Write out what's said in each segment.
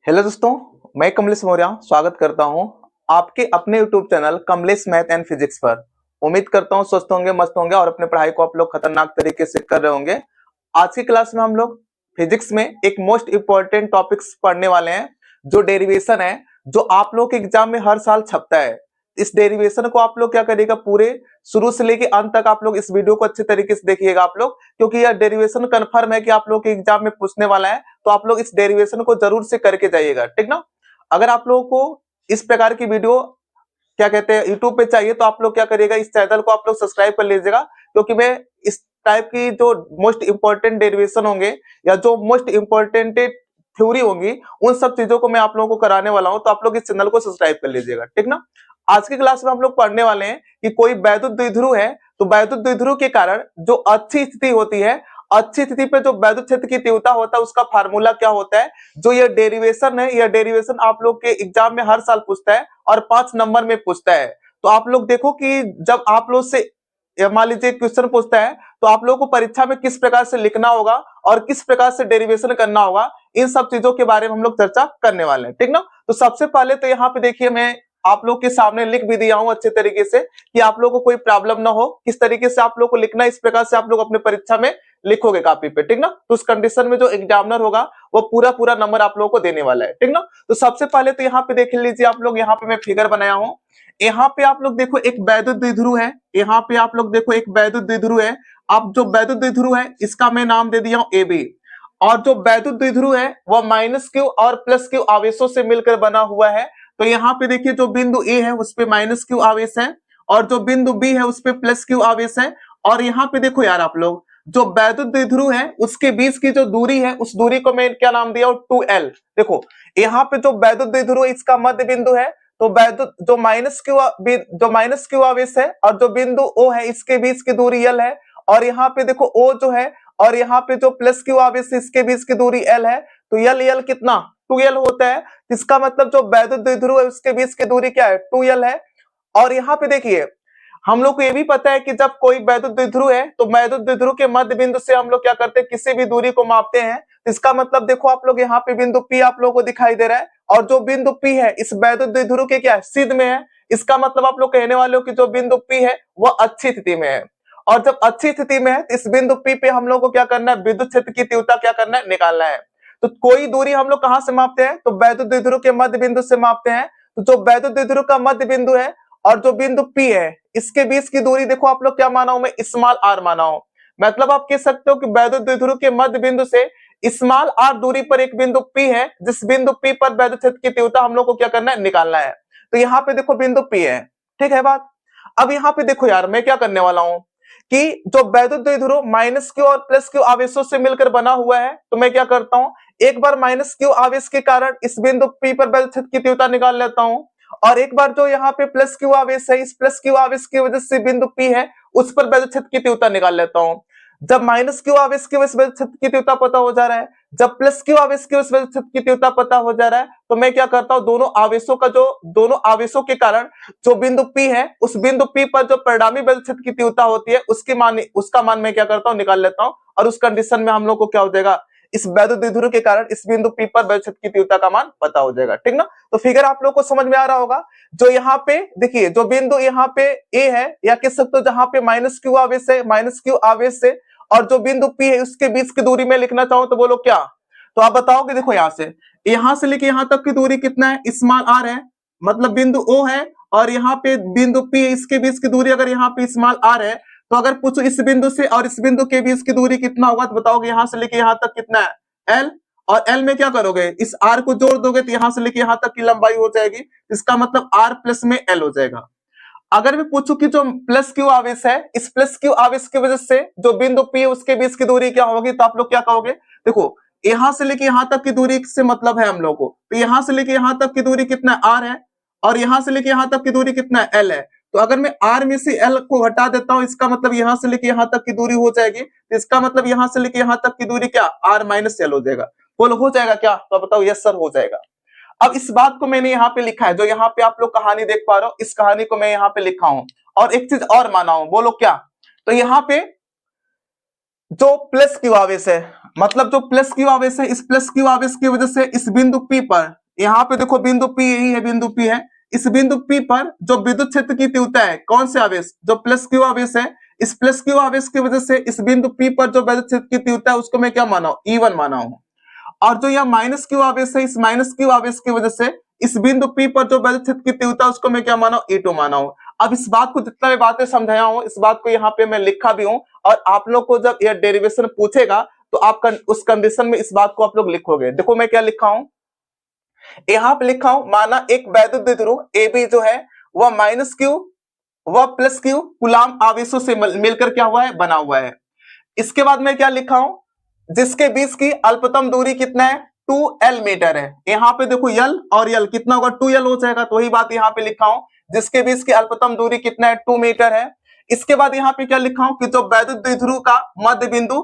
Hello दोस्तों, मैं कमलेश मौर्य स्वागत करता हूं आपके अपने YouTube channel Kamlesh math and physics पर। उम्मीद करता हूं स्वस्थ होंगे, मस्त होंगे और अपने पढ़ाई को आप लोग खतरनाक तरीके से कर रहे होंगे। आज की क्लास में हम लोग फिजिक्स में एक मोस्ट इंपॉर्टेंट टॉपिक्स पढ़ने वाले हैं, जो डेरिवेशन है, जो आप लोग के एग्जाम में हर साल छपता है। इस डेरिवेशन को आप लोग क्या करिएगा, पूरे शुरू से लेके अंत तक आप लोग इस वीडियो को अच्छे तरीके से देखिएगा आप लोग, क्योंकि यह डेरिवेशन कंफर्म है कि आप लोग के एग्जाम में पूछने वाला है। तो आप लोग इस डेरिवेशन को जरूर से करके जाइएगा, ठीक ना। अगर आप लोगों को इस प्रकार की वीडियो क्या कहते हैं यूट्यूब पे चाहिए, तो आप लोग क्या करिएगा, इस चैनल को आप लोग सब्सक्राइब कर लीजिएगा, क्योंकि मैं इस टाइप की जो मोस्ट इंपॉर्टेंट डेरिवेशन होंगे या जो मोस्ट इंपॉर्टेंट थ्योरी होंगी, उन सब चीजों को मैं आप लोगों को कराने वाला हूं। तो आप लोग इस चैनल को सब्सक्राइब कर लीजिएगा, ठीक ना। आज की क्लास में हम लोग पढ़ने वाले हैं कि कोई वैद्युत द्विध्रुव है, तो वैद्युत द्विध्रुव के कारण जो अच्छी स्थिति होती है, अच्छी स्थिति पे जो वैद्युत क्षेत्र की तीव्रता होता है, उसका फार्मूला क्या होता है। जो ये डेरिवेशन है, यह डेरिवेशन आप लोग के एग्जाम में हर साल पूछता है और 5 नंबर में पूछता है। तो आप लोग देखो कि जब आप लोग से मान लीजिए क्वेश्चन पूछता है, तो आप लोगों को परीक्षा में किस प्रकार से लिखना होगा और किस प्रकार से डेरिवेशन करना होगा, इन सब चीजों के बारे में हम लोग चर्चा करने वाले हैं, ठीक ना। तो सबसे पहले तो यहाँ पे देखिए, मैं आप लोग के सामने लिख भी दिया हूं अच्छे तरीके से, कि आप लोगों को कोई प्रॉब्लम ना हो, किस तरीके से आप लोग को लिखना है, इस प्रकार से आप लोग अपने परीक्षा में लिखोगे कॉपी पे, ठीक ना। तो उस कंडीशन में जो एग्जामिनर होगा वो पूरा नंबर आप लोगों को देने वाला है, ठीक ना। तो सबसे पहले तो यहाँ पे देख लीजिए आप लोग, यहाँ पे मैं फिगर बनाया हूं। यहाँ पे आप लोग देखो एक वैद्युत द्विध्रुव है, यहाँ पे आप लोग देखो एक वैद्युत द्विध्रुव है। अब जो वैद्युत द्विध्रुव है, इसका मैं नाम दे दिया हूं AB। और जो वैद्युत द्विध्रुव है वह -q और +q आवेशों से मिलकर बना हुआ है। तो यहाँ पे देखिए, जो बिंदु A है उस पे -q आवेश है, और जो बिंदु B है उस पे +q आवेश है। और यहाँ पे देखो यार आप लोग, जो वैद्युत द्विध्रुव है उसके बीच की जो दूरी है, उस दूरी को मैं क्या नाम दिया हूं, 2l। देखो यहाँ पे जो वैद्युत द्विध्रुव है, इसका मध्य बिंदु है, तो वैद्युत जो -q आवेश है और जो बिंदु O है, इसके बीच की दूरी l है। और यहाँ पे देखो O जो है, और यहाँ पे जो +q आवेश है, इसके बीच की दूरी l है। तो l कितना, 2l होता है। इसका मतलब जो वैद्युत द्विध्रुव है उसके बीच की दूरी क्या है, 2l है। और यहाँ पे देखिए, हम लोग को ये भी पता है कि जब कोई वैद्युत द्विध्रुव है, तो वैद्युत द्विध्रुव के मध्य बिंदु से हम लोग क्या करते हैं, किसी भी दूरी को मापते हैं। इसका मतलब देखो आप लोग, यहाँ पे बिंदु P आप लोगों को दिखाई दे रहा है, और जो बिंदु P है इस वैद्युत द्विध्रुव के क्या है, सिध में है। इसका मतलब आप लोग कहने वाले हो कि जो बिंदु P है वह अच्छी स्थिति में है। और जब अच्छी स्थिति में है, इस बिंदु P पे हम लोग को क्या करना है, विद्युत क्षेत्र की तीव्रता क्या करना है, निकालना है। तो कोई दूरी हम लोग कहां से मापते हैं, तो वैद्युत द्विध्रुव के मध्य बिंदु से मापते हैं। तो जो वैद्युत द्विध्रुव का मध्य बिंदु है और जो बिंदु P है, इसके बीच की दूरी देखो आप लोग क्या माना हूं मैं, स्मॉल r माना हूं। मतलब आप कह सकते हो कि वैद्युत द्विध्रुव के मध्य बिंदु से स्मॉल r दूरी पर एक बिंदु P है, जिस बिंदु P पर वैद्युत क्षेत्र की तीव्रता हम लोग को क्या करना है, निकालना है। तो यहाँ पे देखो बिंदु P है, ठीक है बात। अब यहाँ पे देखो यार, मैं क्या करने वाला हूं कि जो वैद्युत द्विध्रुव -q और +q आवेशों से मिलकर बना हुआ है, तो मैं क्या करता हूं, एक बार -q आवेश के कारण इस बिंदु P पर वैद्युत क्षेत्र की तीव्रता निकाल लेता हूं, और एक बार जो यहाँ पे +q आवेश है, इस +q आवेश की वजह से बिंदु P है, उस पर वैद्युत क्षेत्र की तीव्रता निकाल लेता हूं। जब -q आवेश की वजह से वैद्युत क्षेत्र की तीव्रता पता हो जा रहा है, जब +q आवेश की वजह से वैद्युत क्षेत्र की तीव्रता पता हो जा रहा है, तो मैं क्या करता हूं, दोनों आवेशों के कारण जो बिंदु P है, उस बिंदु P पर जो परिणामी वैद्युत क्षेत्र की तीव्रता होती है, उसका मान मैं क्या करता हूं, निकाल लेता हूं। और उस कंडीशन में हम लोग को क्या हो जाएगा, इस वैद्युत द्विध्रुव के कारण इस बिंदु P पर वैद्युत क्षेत्र की तीव्रता का मान पता हो जाएगा, ठीक ना। तो फिगर आप लोग को समझ में आ रहा होगा। जो यहाँ पे देखिए, जो बिंदु यहाँ पे A है, या कह सकते हो जहां पे -q आवेश है, -q आवेश से और जो बिंदु P है उसके बीच की दूरी में लिखना चाहूं तो बोलो क्या। तो आप बताओगे, देखो यहां से लेके यहां तक की दूरी कितना है, स्मॉल r है, मतलब बिंदु O है, और यहाँ पे बिंदु P है, इसके बीच की दूरी अगर यहाँ पे स्मॉल r है, तो अगर पूछो इस बिंदु से और इस बिंदु के बीच की दूरी कितना होगा, तो बताओगे यहां से लेके यहां तक कितना है, l। और l में क्या करोगे, इस r को जोड़ दोगे, तो यहां से लेके यहां तक की लंबाई हो जाएगी। इसका मतलब r प्लस में l हो जाएगा। अगर मैं पूछूं कि जो +q आवेश है, इस +q आवेश की वजह से जो बिंदु P है उसके बीच की दूरी क्या होगी, तो आप लोग क्या कहोगे, देखो यहां से लेके यहां तक की दूरी से मतलब है हम लोग को, तो यहां से लेके यहां तक की दूरी कितना r है, और यहां से लेके यहां तक की दूरी कितना l है। तो अगर मैं r में से l को हटा देता हूं, इसका मतलब यहां से लेके यहां तक की दूरी हो जाएगी। तो इसका मतलब यहां से लेके यहां तक की दूरी क्या, r - l हो जाएगा। बोलो हो जाएगा क्या, तो बताओ यस सर हो जाएगा। अब इस बात को मैंने यहाँ पे लिखा है, जो यहाँ पे आप लोग कहानी देख पा रहे हो, इस कहानी को मैं यहाँ पे लिखा हूं। और एक चीज और माना हूं, बोलो क्या। तो यहाँ पे जो +q आवेश है, मतलब जो +q आवेश है, इस +q आवेश की वजह से इस बिंदु P पर यहाँ पे देखो बिंदु P यही है, बिंदु P है। इस बिंदु P पर जो विद्युत क्षेत्र की तीव्रता है, कौन से आवेश, जो प्लस क्यू आवेश है, इस प्लस क्यू आवेश की वजह से इस बिंदु P पर जो विद्युत क्षेत्र की तीव्रता है उसको मैं क्या माना हूं, E1 माना हूं। और जो यह माइनस क्यू आवेश है, इस माइनस क्यू आवेश की वजह से इस बिंदु P पर जो विद्युत क्षेत्र की तीव्रता है उसको मैं क्या माना हूं, E2 माना हूं। अब इस बात को जितना मैं बातें समझाया हूं, इस बात को यहाँ पे मैं लिखा भी हूं, और आप लोग को जब यह डेरिवेशन पूछेगा तो आप उस कंडीशन में इस बात को आप लोग लिखोगे। देखो मैं क्या लिखा हूं, यहां पे लिखा हूं, माना एक वैद्युत द्विध्रुव AB जो है वह माइनस क्यू वह प्लस क्यू कूलाम आवेशों से मिलकर क्या हुआ है, बना हुआ है। इसके बाद मैं क्या लिखा हूं, जिसके बीच की अल्पतम दूरी कितना है, 2l मीटर है। यहाँ पे देखो l और l कितना होगा, 2l हो जाएगा। तो वही बात यहाँ पे लिखा हूं, जिसके बीच की अल्पतम दूरी कितना है, 2 मीटर है। इसके बाद यहाँ पे क्या लिखा हूं कि जो वैद्युत द्विध्रुव का मध्य बिंदु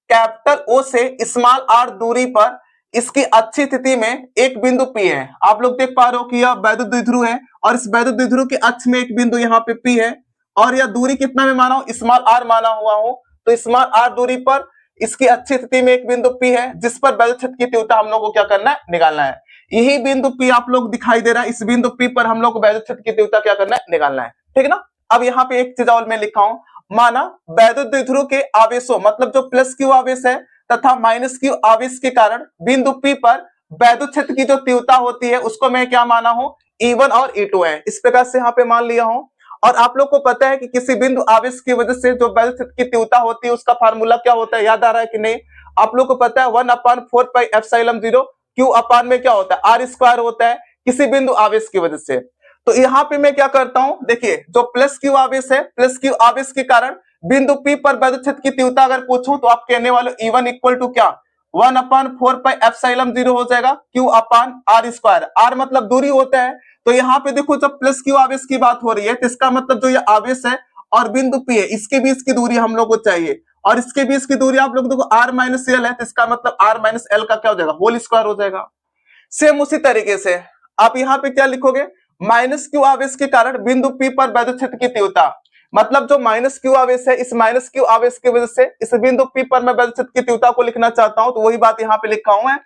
कैपिटल O से स्मॉल r दूरी पर इसकी अच्छी स्थिति में एक बिंदु P है। आप लोग देख पा रहे हो कि यह वैद्युत द्विध्रुव है और इस वैद्युत द्विध्रुव के अक्ष में एक बिंदु यहाँ पे P है, और यह दूरी कितना में माना हूं, स्मॉल r माना हुआ हूं। तो स्मॉल r दूरी पर इसकी अच्छी स्थिति में एक बिंदु P है, जिस पर वैद्युत क्षेत्र की तीव्रता हम लोग को क्या करना है, निकालना है। यही बिंदु P आप लोग दिखाई दे रहा है, इस बिंदु P पर हम लोग को वैद्युत क्षेत्र की तीव्रता क्या करना है, निकालना है। ठीक है ना। अब यहाँ पे एक चीज और मैं लिखा हूं, माना वैद्युत द्विध्रुव के आवेशों, मतलब जो प्लस क्यू आवेश है तथा माइनस क्यू आवेश के कारण बिंदु P पर वैद्युत क्षेत्र की जो तीव्रता होती है उसको मैं क्या माना हूं, E1 और E2 है। इस प्रकार से यहाँ पे मान लिया हूं। और आप लोग को पता है कि किसी बिंदु आवेश की वजह से जो वैद्युत क्षेत्र की तीव्रता होती है उसका फार्मूला क्या होता है, याद आ रहा है कि नहीं? आप लोग को पता है 1/4πε0 क्यू अपान में क्या होता है, r² होता है, किसी बिंदु आवेश की वजह से। तो यहाँ पे मैं क्या करता हूं, देखिए जो प्लस क्यू आवेश है, प्लस क्यू आवेश के कारण बिंदु P पर वैद्युत क्षेत्र की तीव्रता अगर पूछूं तो आप कहने वाले E1 इक्वल टू क्या, 1/4πε0 हो जाएगा Q अपान r²। r मतलब दूरी होता है। तो यहाँ पे देखो जब प्लस क्यू आवेश की बात हो रही है तो इसका मतलब जो ये आवेश है और बिंदु P है इसके बीच की दूरी हम लोग को चाहिए, और इसके बीच की दूरी आप लोग देखो r माइनस एल है, तो इसका मतलब r माइनस एल का क्या हो जाएगा, होल स्क्वायर हो जाएगा। सेम उसी तरीके से आप यहाँ पे क्या लिखोगे, माइनस क्यू आवेश के कारण बिंदु P पर वैद्युत क्षेत्र की तीव्रता, मतलब जो माइनस क्यू आवेश है, इस माइनस क्यू आवेश की वजह से इस बिंदु P पर मैं वैद्युत क्षेत्र की तीव्रता को लिखना चाहता हूं, तो वही बात यहाँ पे लिखा हूं,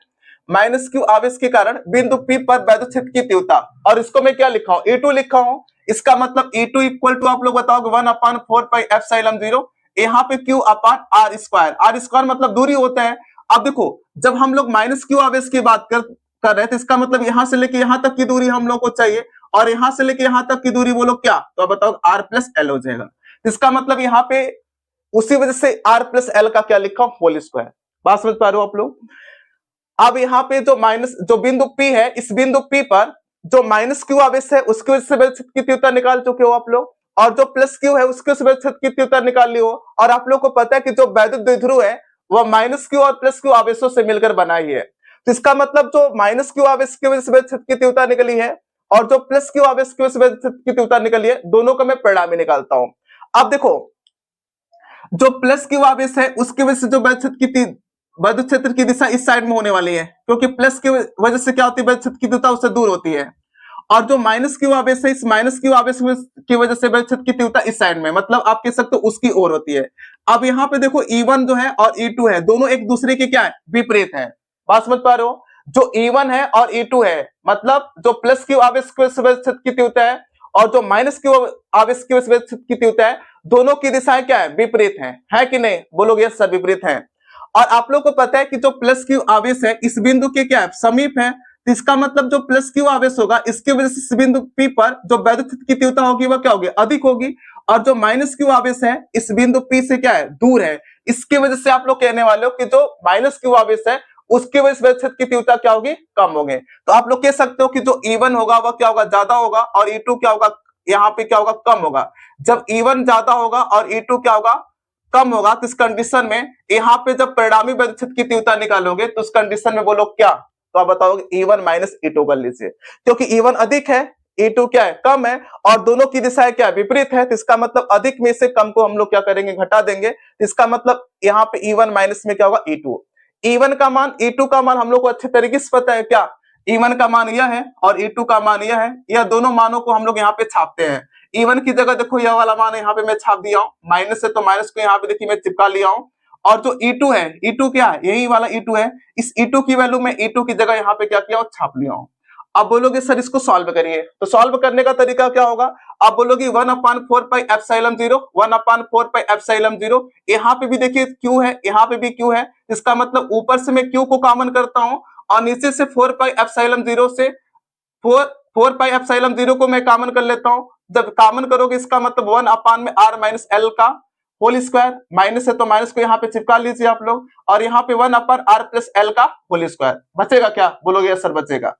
माइनस क्यू आवेश के कारण बिंदु P पर वैद्युत क्षेत्र की तीव्रता, और इसको मैं क्या लिखा हूं, E2 लिखा हूं। इसका मतलब E2 इक्वल टू आप लोग बताओगे 1/4πε0, यहाँ पे Q अपान r² मतलब दूरी होता है। अब देखो जब हम लोग माइनस क्यू आवेश की बात कर रहे हैं तो इसका मतलब यहां से लेके यहां तक की दूरी हम लोग को चाहिए, और यहां से लेके यहां तक की दूरी बोलो क्या, तो बताओ r+l हो जाएगा। इसका मतलब यहाँ पे उसी वजह से r+l का क्या लिखा, होल स्क्वायर। बात समझ पा रहे हो आप लोग? अब यहाँ पे जो बिंदु P है, इस बिंदु P पर जो माइनस क्यू आवेश है उसकी वजह से वैद्युत क्षेत्र की तीव्रता निकाल चुके हो आप लोग, और जो प्लस क्यू है उसके वजह से वैद्युत क्षेत्र की तीव्रता निकाल ली हो। और आप लोग को पता है कि जो वैद्युत द्विध्रुव है वह माइनस क्यू और प्लस क्यू आवेशों से मिलकर बना ही है। तो इसका मतलब जो माइनस क्यू आवेश की वजह से वैद्युत क्षेत्र की तीव्रता निकली है और जो प्लस क्यू आवेश की वजह से वैद्युत क्षेत्र की तीव्रता निकली है, दोनों का मैं परिणाम ही निकालता हूं। अब देखो जो प्लस क्यू आवेश है उसकी वजह से जो वैद्युत क्षेत्र की दिशा इस साइड में होने वाली है, क्योंकि प्लस की वजह से क्या होती है, वैद्युत क्षेत्र की तीव्रता उससे दूर होती है। और जो माइनस क्यू आवेश है, इस माइनस क्यू आवेश की वजह से वैद्युत क्षेत्र की तीव्रता इस साइड में, मतलब आप कह सकते हो उसकी ओर होती है। अब यहाँ पे देखो E1 जो है और E2 है, दोनों एक दूसरे के क्या है, विपरीत है। बात समझ पा रहे हो? जो E1 है और E2 है, मतलब जो प्लस क्यू आवेश की वजह से वैद्युत क्षेत्र की तीव्रता है और जो माइनस क्यू आवेश की वजह से वैद्युत क्षेत्र की तीव्रता है, दोनों की दिशाएं क्या है, विपरीत है कि नहीं? बोलोगे यस सर विपरीत है। और आप लोग को पता है कि जो प्लस क्यू आवेश है इस बिंदु के क्या है, समीप है। तो इसका मतलब जो प्लस क्यू आवेश होगा इसकी वजह से इस बिंदु P पर जो वैद्युत क्षेत्र की तीव्रता होगी वह क्या होगी, अधिक होगी। और जो माइनस क्यू आवेश है इस बिंदु P से क्या है, दूर है। इसकी वजह से आप लोग कहने वाले हो कि जो माइनस क्यू आवेश है उसकी वजह से वैद्युत क्षेत्र की तीव्रता क्या होगी, कम होगी। तो आप लोग कह सकते हो कि जो E1 होगा वह क्या होगा, ज्यादा होगा, और E2 क्या होगा, यहाँ पे क्या होगा, कम होगा। जब E1 ज्यादा होगा और E2 क्या होगा, कम होगा, तो इस कंडीशन में यहाँ पे जब परिणामी वैद्युत क्षेत्र की तीव्रता निकालोगे तो उस कंडीशन में बोलो क्या, तो आप बताओगे E1 माइनस E2 कर लीजिए, क्योंकि E1 अधिक है, E2 क्या है, कम है, और दोनों की दिशा क्या है, विपरीत है। तो इसका मतलब अधिक में से कम को हम लोग क्या करेंगे, घटा देंगे। तो इसका मतलब यहाँ पे E1 माइनस में क्या होगा, E2। E1 का मान E2 का मान हम लोग को अच्छे तरीके से पता है, क्या E1 का मान यह है और E2 का मान यह है। यह दोनों मानों को हम लोग यहाँ पे छापते हैं। E1 की जगह देखो यह वाला मान यहाँ पे मैं छाप दिया हूँ, माइनस है तो माइनस को यहाँ पे देखिए मैं चिपका लिया हूँ, और जो E2 है, E2 क्या है, यही वाला E2 है, इस E2 की वैल्यू में E2 की जगह यहाँ पे क्या किया और छाप लिया हूं। अब बोलोगे सर इसको सॉल्व करिए, तो सॉल्व करने का तरीका क्या होगा, आप बोलोगे 1/4πε0, 1/4πε0, यहाँ पे भी देखिए Q है, यहाँ पे भी Q है, इसका मतलब ऊपर से मैं Q को कॉमन करता हूं और नीचे से 4πε0 से 4πε0 को मैं कॉमन कर लेता हूं। जब कॉमन करोगे इसका मतलब 1/r-l का होल स्क्वायर, माइनस है तो माइनस को यहाँ पे चिपका लीजिए आप लोग, और यहाँ पे 1/r+l का होल स्क्वायर बचेगा, क्या बोलोगे सर बचेगा।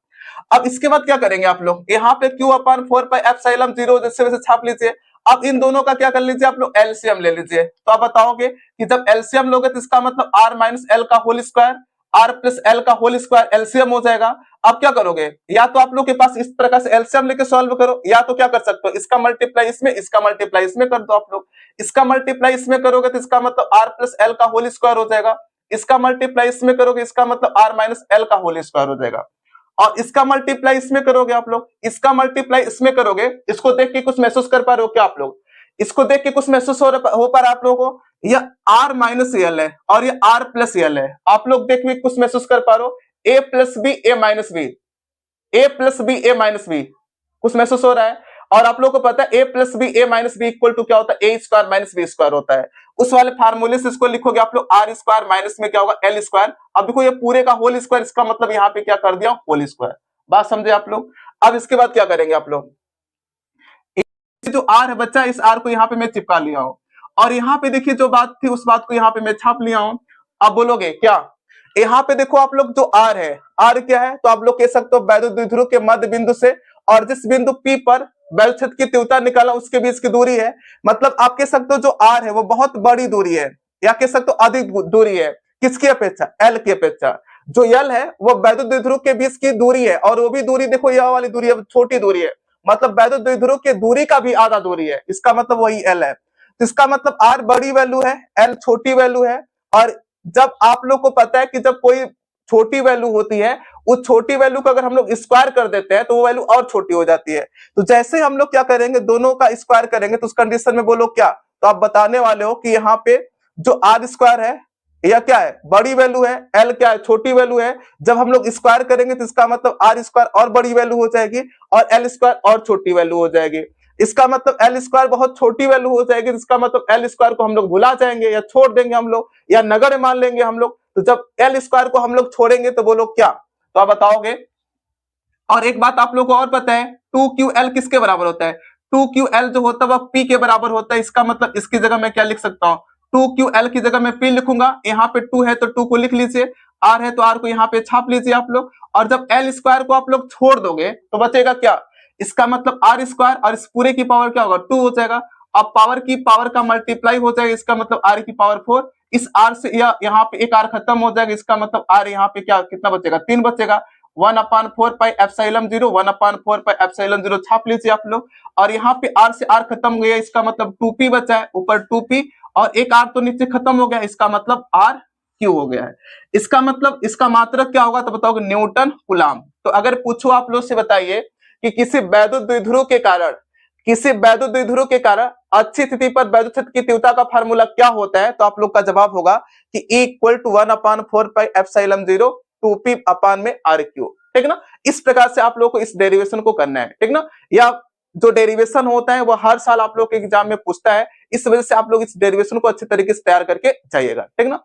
अब इसके बाद क्या करेंगे आप लोग, यहाँ पे Q/4πε0 जैसे वैसे छाप लीजिए। अब इन दोनों का क्या कर लीजिए आप लोग, एलसीएम ले लीजिए। तो आप बताओगे कि जब एलसीएम लोगे तो इसका मतलब r-l का होल स्क्वायर, r+l का होल स्क्वायर एलसीएम हो जाएगा। अब क्या करोगे, या तो आप लोग के पास इस प्रकार से एलसीएम लेके सॉल्व करो, या तो क्या कर सकते हो, इसका मल्टीप्लाई इसमें, इसका मल्टीप्लाई इसमें कर दो आप लोग। इसका मल्टीप्लाई इसमें करोगे तो इसका मतलब r+l का होल स्क्वायर हो जाएगा, इसका मल्टीप्लाई इसमें करोगे इसका मतलब r-l का होल स्क्वायर हो जाएगा, और इसका मल्टीप्लाई इसमें करोगे आप लोग, इसका मल्टीप्लाई इसमें करोगे। इसको देख के कुछ महसूस कर पा रहे हो क्या आप लोग, इसको देख के कुछ महसूस हो पा रहा आप लोगों को, यह r-l है और ये r+l है, आप लोग देख के कुछ महसूस कर पा रहे हो, a + b a - b, a + b a - b कुछ महसूस हो रहा है। और आप लोग को पता है a + b a - b equal to क्या होता है, a² - b² होता है। उस वाले फार्मूले से इसको लिखोगे आप लोग, r² माइनस में क्या होगा l²। अब देखो ये पूरे का होल स्क्वायर, इसका मतलब यहाँ पे क्या कर दिया होल स्क्वायर, बात समझे आप लोग। अब इसके बाद क्या करेंगे आप लोग, जो r है बच्चा, इस r को यहाँ पे मैं चिपका लिया हूं, और यहाँ पे देखिए जो बात थी उस बात को यहाँ पे मैं छाप लिया हूं। अब बोलोगे क्या, यहाँ पे देखो आप लोग जो r है, r क्या है, तो आप लोग कह सकते हो वैद्युत द्विध्रुव के मध्य बिंदु से और जिस बिंदु P पर वैद्युत क्षेत्र की तीव्रता निकाला उसके बीच की दूरी है। मतलब आप कह सकते हो जो r है वो बहुत बड़ी दूरी है, या कह सकते हो अधिक दूरी है, किसकी अपेक्षा, l की अपेक्षा। जो l है वो वैद्युत द्विध्रुव के बीच की दूरी है, और वो भी दूरी देखो यह वाली दूरी है, छोटी दूरी है, मतलब वैद्युत द्विध्रुव की दूरी का भी आधा दूरी है, इसका मतलब वही l है। तो इसका मतलब r बड़ी वैल्यू है, l छोटी वैल्यू है। और जब आप लोग को पता है कि जब कोई छोटी वैल्यू होती है, उस छोटी वैल्यू को अगर हम लोग स्क्वायर कर देते हैं तो वो वैल्यू और छोटी हो जाती है। तो जैसे हम लोग क्या करेंगे, दोनों का स्क्वायर करेंगे तो उस कंडीशन में बोलो क्या, तो आप बताने वाले हो कि यहाँ पे जो r² है यह क्या है, बड़ी वैल्यू है, l क्या है, छोटी वैल्यू है। जब हम लोग स्क्वायर करेंगे तो इसका मतलब r² और बड़ी वैल्यू हो जाएगी और l² और छोटी वैल्यू हो जाएगी। इसका मतलब l² बहुत छोटी वैल्यू हो जाएगी, इसका मतलब l² को हम लोग भुला जाएंगे या छोड़ देंगे हम लोग, या नगण्य मान लेंगे हम लोग। तो जब l² को हम लोग छोड़ेंगे तो बोलो क्या, तो आप बताओगे। और एक बात आप लोग को और पता है, 2ql किसके बराबर होता है, 2ql जो होता है वह p के बराबर होता है। इसका मतलब इसकी जगह मैं क्या लिख सकता हूँ, 2ql की जगह मैं p लिखूंगा, यहाँ पे 2 है तो 2 को लिख लीजिए, r है तो r को यहाँ पे छाप लीजिए आप लोग। और जब l² को आप लोग छोड़ दोगे तो बचेगा क्या, इसका मतलब r² और इस पूरे की पावर क्या होगा 2 हो जाएगा। अब पावर की पावर का मल्टीप्लाई हो जाएगा, इसका मतलब r की पावर 4, इस r से यहाँ पे एक r खत्म हो जाएगा, इसका मतलब r यहाँ पे क्या कितना बचेगा, 3 बचेगा। 1/4πε0, 1/4πε0 छाप लीजिए आप लोग, और यहाँ पे r से r खत्म हो गया, इसका मतलब 2p बचा है, ऊपर 2p और एक r तो नीचे खत्म हो गया, इसका मतलब r क्यू हो गया है। इसका मतलब इसका मात्रक क्या होगा, तो बताओगे न्यूटन कूलम्ब। तो अगर पूछो आप लोग से बताइए कि किसी वैद्युत द्विध्रुव के कारण अच्छी स्थिति पर वैद्युत क्षेत्र की तीव्रता का फार्मूला क्या होता है, तो आप लोग का जवाब होगा कि E = 1/4πε0 2p/r³। ठीक ना, इस प्रकार से आप लोग को इस डेरिवेशन को करना है, ठीक ना। या जो डेरिवेशन होता है वो हर साल आप लोग के एग्जाम में पूछता है, इस वजह से आप लोग इस डेरिवेशन को अच्छे तरीके से तैयार करके जाइएगा, ठीक ना।